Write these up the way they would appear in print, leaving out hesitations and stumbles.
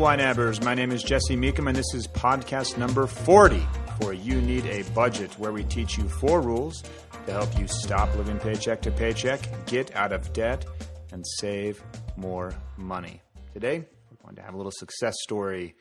YNABers. My name is Jesse Meekum, and this is podcast number 40 for You Need a Budget, where we teach you 4 rules to help you stop living paycheck to paycheck, get out of debt, and save more money. Today, we're going to have a little success story.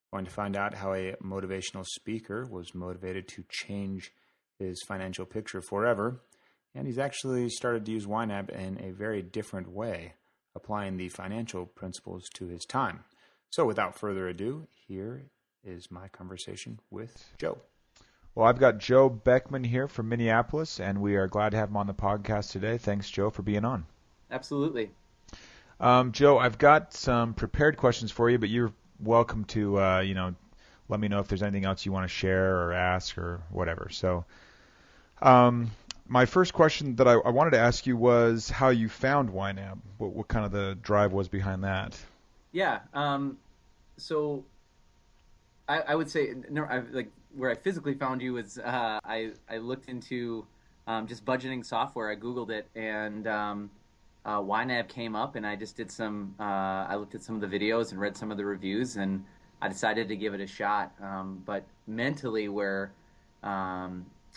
We're going to find out how a motivational speaker was motivated to change his financial picture forever, and he's actually started to use YNAB in a very different way, applying the financial principles to his time. So without further ado, here is my conversation with Joe. Well, I've got Joe Beckman here from Minneapolis, and we are glad to have him on the podcast today. Thanks, Joe, for being on. Absolutely. Joe, I've got some prepared questions for you, but you're welcome to, let me know if there's anything else you want to share or ask or whatever. So, my first question that I wanted to ask you was how you found YNAB. What kind of the drive was behind that? Yeah. So I would say where I physically found you was I looked into just budgeting software. I Googled it, and YNAB came up, and I just did I looked at some of the videos and read some of the reviews, and I decided to give it a shot. But mentally, where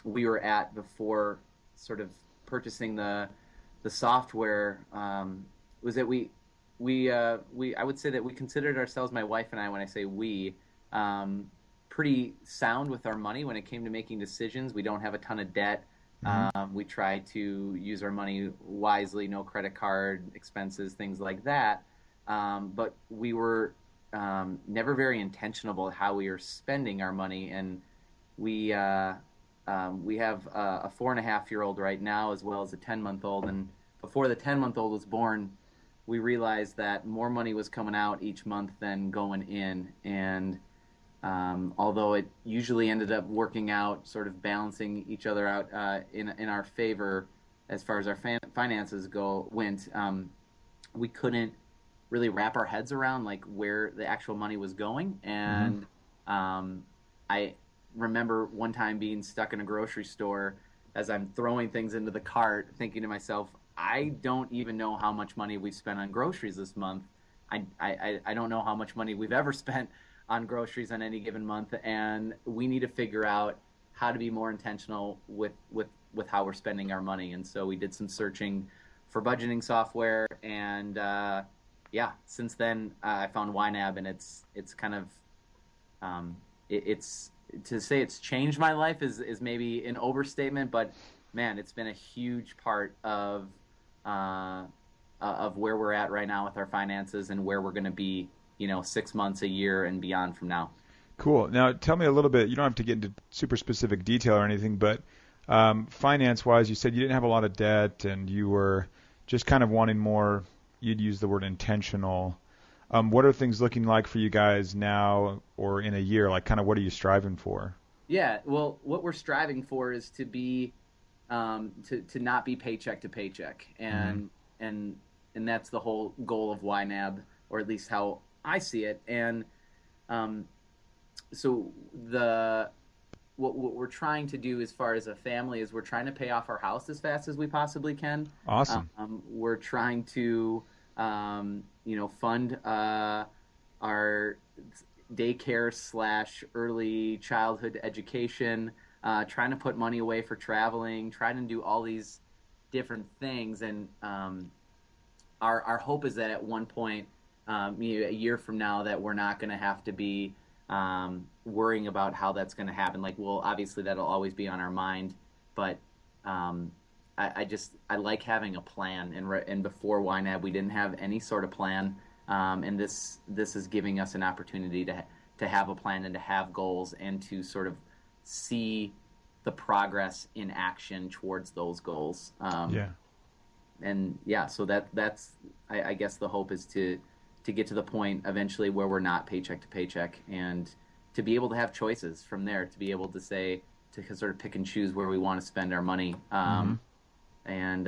we were at before sort of purchasing the software was that we I would say that we considered ourselves, my wife and I, when I say we, pretty sound with our money when it came to making decisions. We don't have a ton of debt. Mm-hmm. We try to use our money wisely, no credit card expenses, things like that. But we were never very intentional about how we were spending our money, and we have a 4.5-year-old right now, as well as a 10-month-old. And before the 10-month-old was born, we realized that more money was coming out each month than going in. And although it usually ended up working out, sort of balancing each other out in our favor as far as our finances went, we couldn't really wrap our heads around like where the actual money was going. And I remember one time being stuck in a grocery store as I'm throwing things into the cart, thinking to myself, I don't even know how much money we've spent on groceries this month. I don't know how much money we've ever spent on groceries on any given month, and we need to figure out how to be more intentional with how we're spending our money. And so we did some searching for budgeting software, and since then I found YNAB, and it's kind of it's to say it's changed my life is maybe an overstatement, but man, it's been a huge part of where we're at right now with our finances and where we're going to be, 6 months, a year, and beyond from now. Cool. Now, tell me a little bit. You don't have to get into super specific detail or anything, but finance-wise, you said you didn't have a lot of debt, and you were just kind of wanting more. You'd use the word intentional. What are things looking like for you guys now or in a year? Like, kind of, what are you striving for? Yeah, well, what we're striving for is to be to not be paycheck to paycheck, and that's the whole goal of YNAB, or at least how I see it. And so what we're trying to do as far as a family is we're trying to pay off our house as fast as we possibly can. Awesome. We're trying to fund our daycare / early childhood education, trying to put money away for traveling, trying to do all these different things. And our hope is that at one point, a year from now, that we're not going to have to be worrying about how that's going to happen. Like, well, obviously that'll always be on our mind, but I like having a plan. And before YNAB, we didn't have any sort of plan. And this is giving us an opportunity to have a plan and to have goals and to sort of see the progress in action towards those goals. So that's I guess the hope is to get to the point eventually where we're not paycheck to paycheck, and to be able to have choices from there, to be able to say, to sort of pick and choose where we want to spend our money. And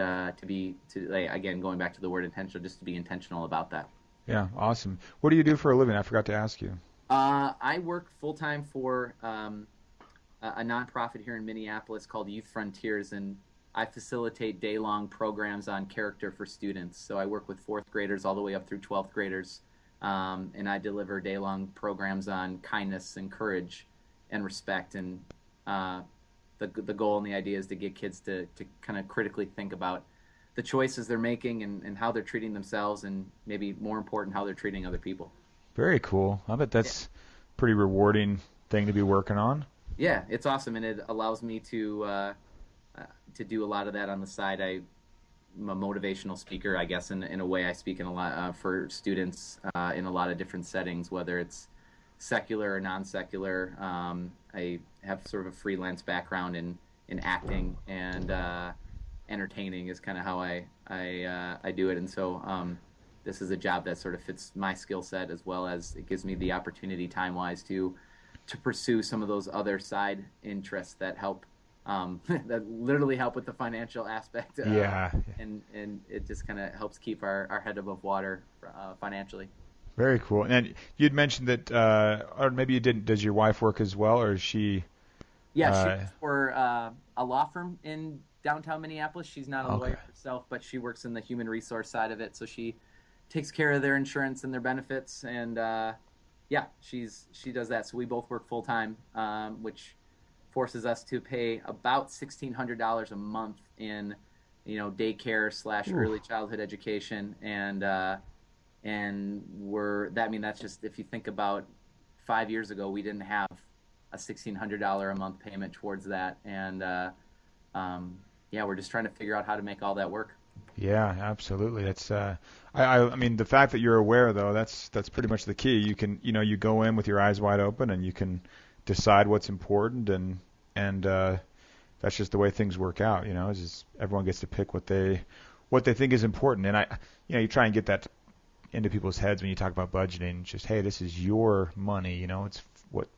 again, going back to the word intentional, just to be intentional about that. Yeah, awesome. What do you do for a living? I forgot to ask you. I work full-time for a nonprofit here in Minneapolis called Youth Frontiers, and I facilitate day-long programs on character for students. So I work with 4th graders all the way up through 12th graders and I deliver day-long programs on kindness and courage and respect. And the goal and the idea is to get kids to kind of critically think about the choices they're making and how they're treating themselves, and maybe more important, how they're treating other people. Very cool. I bet that's pretty rewarding thing to be working on. Yeah, it's awesome, and it allows me to do a lot of that on the side. I'm a motivational speaker, I guess, in a way. I speak in a lot for students in a lot of different settings, whether it's secular or non-secular. I have sort of a freelance background in acting, and entertaining is kind of how I do it. And so this is a job that sort of fits my skill set, as well as it gives me the opportunity time-wise to pursue some of those other side interests that help that literally help with the financial aspect. And it just kind of helps keep our head above water financially. Very cool. And you'd mentioned that, or maybe you didn't. Does your wife work as well, or is she? Yeah, she works for a law firm in downtown Minneapolis. She's not a lawyer herself, but she works in the human resource side of it. So she takes care of their insurance and their benefits, and she does that. So we both work full time, which forces us to pay about $1,600 a month in, daycare / early childhood education, and that's just, if you think about 5 years ago, we didn't have a $1,600 a month payment towards that, and we're just trying to figure out how to make all that work. Yeah, absolutely. That's I mean, the fact that you're aware, though, that's pretty much the key. You can, you go in with your eyes wide open, and you can decide what's important, and that's just the way things work out. It's just everyone gets to pick what they think is important, and you try and get that into people's heads when you talk about budgeting. Just, hey, this is your money. It's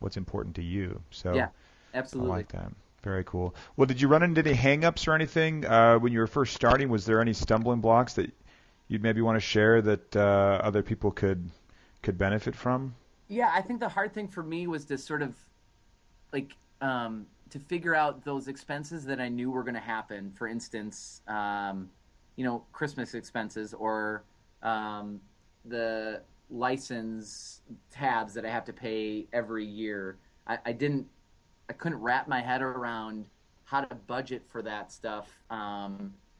what's important to you. So yeah, absolutely. I like that. Very cool. Well, did you run into any hang-ups or anything when you were first starting? Was there any stumbling blocks that you'd maybe want to share that other people could benefit from? Yeah, I think the hard thing for me was to sort of to figure out those expenses that I knew were going to happen. For instance, Christmas expenses, or the license tabs that I have to pay every year. I couldn't wrap my head around how to budget for that stuff.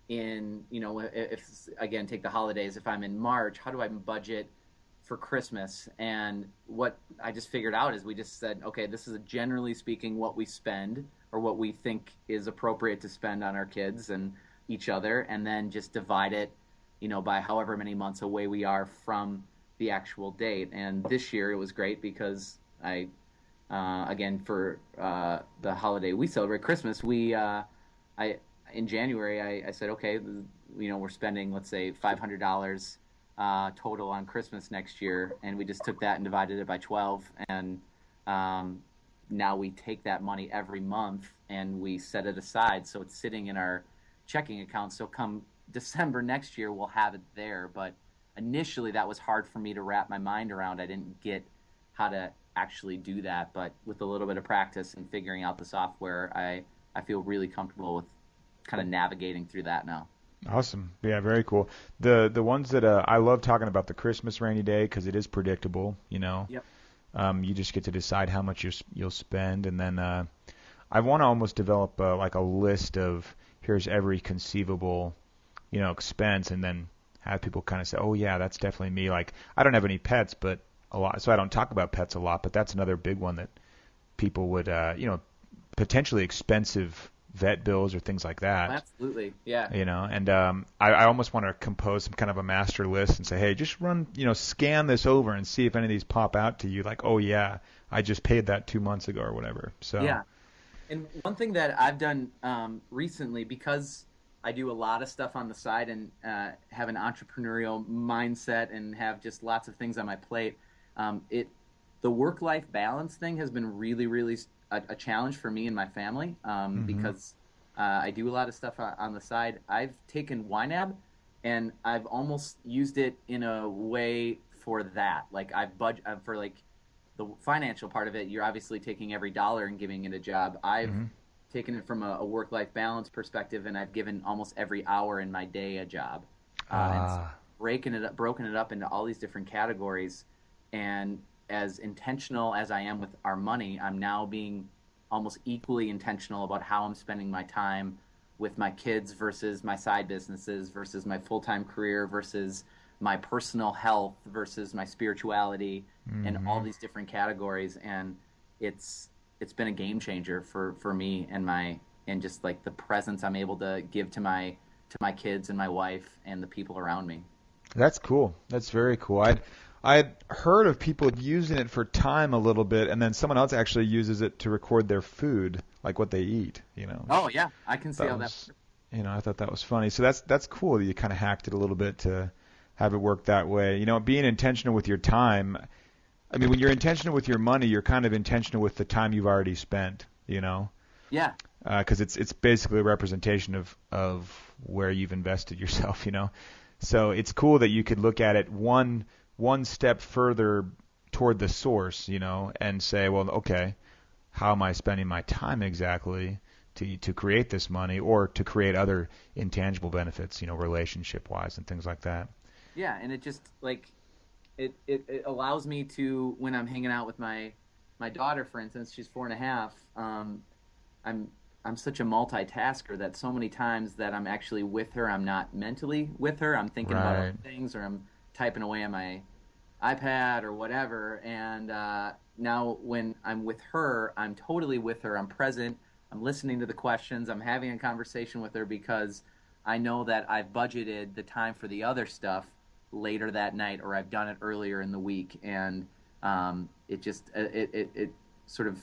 If again, take the holidays, if I'm in March, how do I budget for Christmas? And what I just figured out is we just said, okay, this is generally speaking what we spend, or what we think is appropriate to spend on our kids and each other, and then just divide it, by however many months away we are from the actual date. And this year it was great because again, for the holiday we celebrate, Christmas, in January I said, okay, we're spending, let's say, $500 total on Christmas next year, and we just took that and divided it by 12, and now we take that money every month and we set it aside, so it's sitting in our checking account, so come December next year we'll have it there. But initially that was hard for me to wrap my mind around. I didn't get how to actually do that, but with a little bit of practice and figuring out the software, I feel really comfortable with kind of navigating through that now. Awesome. Yeah, very cool. The ones that I love talking about, the Christmas rainy day, because it is predictable. Yep. You just get to decide how much you'll spend, and then I want to almost develop like a list of, here's every conceivable expense, and then have people kind of say, oh yeah, that's definitely me. Like, I don't have any pets, but a lot, so I don't talk about pets a lot, but that's another big one that people would potentially expensive vet bills or things like that. Absolutely, yeah. And I almost want to compose some kind of a master list and say, hey, just run, scan this over and see if any of these pop out to you. Like, oh yeah, I just paid that 2 months ago or whatever. So yeah. And one thing that I've done recently, because I do a lot of stuff on the side and have an entrepreneurial mindset and have just lots of things on my plate, the work-life balance thing has been really, really a challenge for me and my family, because I do a lot of stuff on the side. I've taken YNAB, and I've almost used it in a way for that. Like, I've for like the financial part of it. You're obviously taking every dollar and giving it a job. I've taken it from a work-life balance perspective, and I've given almost every hour in my day a job, and broken it up into all these different categories. and as intentional as I am with our money, I'm now being almost equally intentional about how I'm spending my time with my kids versus my side businesses versus my full-time career versus my personal health versus my spirituality and all these different categories. And it's been a game changer for me and just like the presence I'm able to give to my kids and my wife and the people around me. That's cool. That's very cool. I'd heard of people using it for time a little bit, and then someone else actually uses it to record their food, like what they eat, you know. Oh yeah, I can see how that. You know, I thought that was funny. So that's cool that you kind of hacked it a little bit to have it work that way. You know, being intentional with your time. I mean, when you're intentional with your money, you're kind of intentional with the time you've already spent. You know. Yeah. Because it's basically a representation of where you've invested yourself. You know. So it's cool that you could look at it one step further toward the source, you know, and say, well, okay, how am I spending my time exactly to create this money or to create other intangible benefits, you know, relationship-wise and things like that. Yeah, and it just like it allows me to, when I'm hanging out with my daughter, for instance, she's 4.5. I'm such a multitasker that so many times that I'm actually with her, I'm not mentally with her. I'm thinking about other things, or I'm typing away on my iPad or whatever. And now when I'm with her, I'm totally with her. I'm present. I'm listening to the questions. I'm having a conversation with her because I know that I've budgeted the time for the other stuff later that night, or I've done it earlier in the week. And it sort of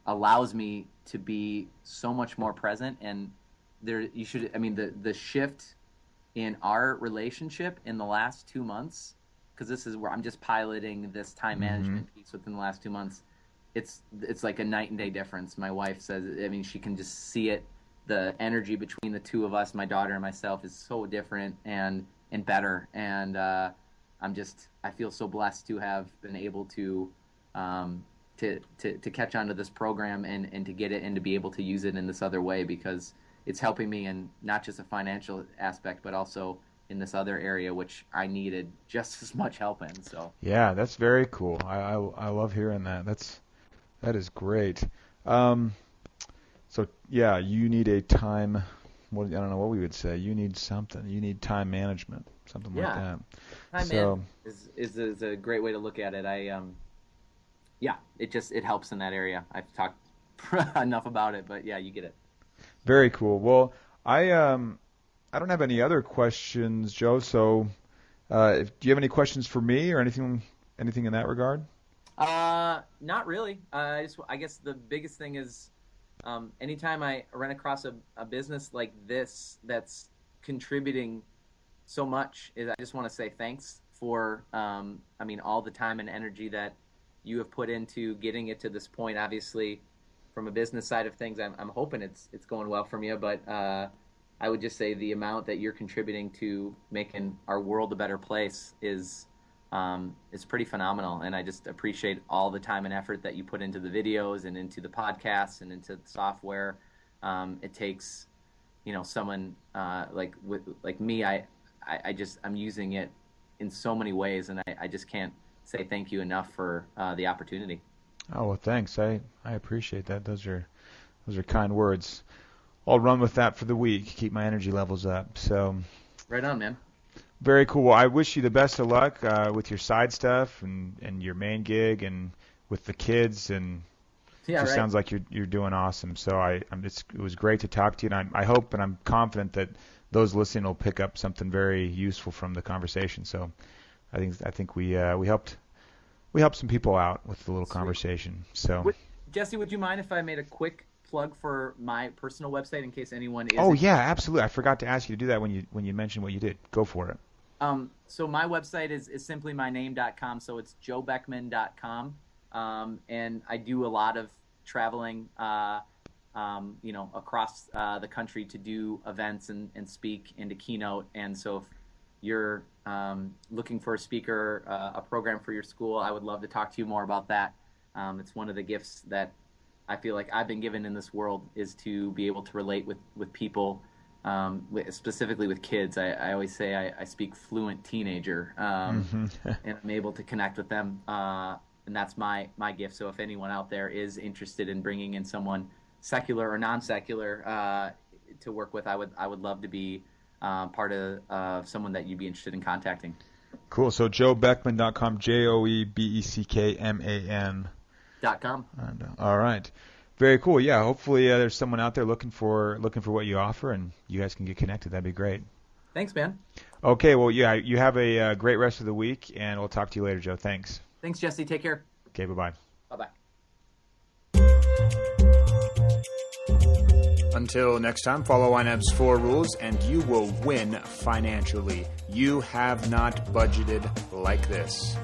allows me to be so much more present. And the shift in our relationship in the last 2 months, because this is where I'm just piloting this time management piece within the last 2 months, it's like a night and day difference. My wife says, I mean, she can just see it. The energy between the two of us, my daughter and myself, is so different and better. And I feel so blessed to have been able to catch on to this program and to get it and to be able to use it in this other way, because it's helping me in not just a financial aspect, but also in this other area, which I needed just as much help in. So yeah, that's very cool. I love hearing that. That is great. So yeah, you need a time. I don't know what we would say. You need something. You need time management, something like that. Time management is a great way to look at it. It helps in that area. I've talked enough about it, but yeah, you get it. Very cool. Well, I don't have any other questions, Joe. So, do you have any questions for me or anything in that regard? Not really. I guess the biggest thing is, anytime I run across a business like this that's contributing so much, I just want to say thanks for, all the time and energy that you have put into getting it to this point. Obviously, from a business side of things, I'm hoping it's going well from you, but I would just say the amount that you're contributing to making our world a better place is pretty phenomenal. And I just appreciate all the time and effort that you put into the videos and into the podcasts and into the software. It takes, someone like me. I'm using it in so many ways, and I just can't say thank you enough for the opportunity. Oh, well, thanks. I appreciate that. Those are kind words. I'll run with that for the week. Keep my energy levels up. So, right on, man. Very cool. Well, I wish you the best of luck with your side stuff and your main gig and with the kids, and it just sounds like you're doing awesome. So it was great to talk to you, and I hope and I'm confident that those listening will pick up something very useful from the conversation. So I think we helped some people out with the little conversation. So Jesse, would you mind if I made a quick plug for my personal website in case anyone is? Oh yeah, absolutely. I forgot to ask you to do that when you mentioned what you did. Go for it. So my website is simply my name.com. So it's joebeckman.com. And I do a lot of traveling, across the country to do events and speak and to keynote. And so if you're looking for a speaker, a program for your school, I would love to talk to you more about that. It's one of the gifts that I feel like I've been given in this world, is to be able to relate with people specifically with kids. I always say I speak fluent teenager, and I'm able to connect with them, and that's my gift. So if anyone out there is interested in bringing in someone secular or non-secular to work with, I would love to be part of someone that you'd be interested in contacting. Cool. So joebeckman.com, JoeBeckman.com. All right. Very cool. Yeah. Hopefully there's someone out there looking for what you offer, and you guys can get connected. That'd be great. Thanks, man. Okay. Well, yeah. You have a great rest of the week, and we'll talk to you later, Joe. Thanks. Thanks, Jesse. Take care. Okay. Bye-bye. Bye-bye. Until next time, follow YNAB's 4 rules and you will win financially. You have not budgeted like this.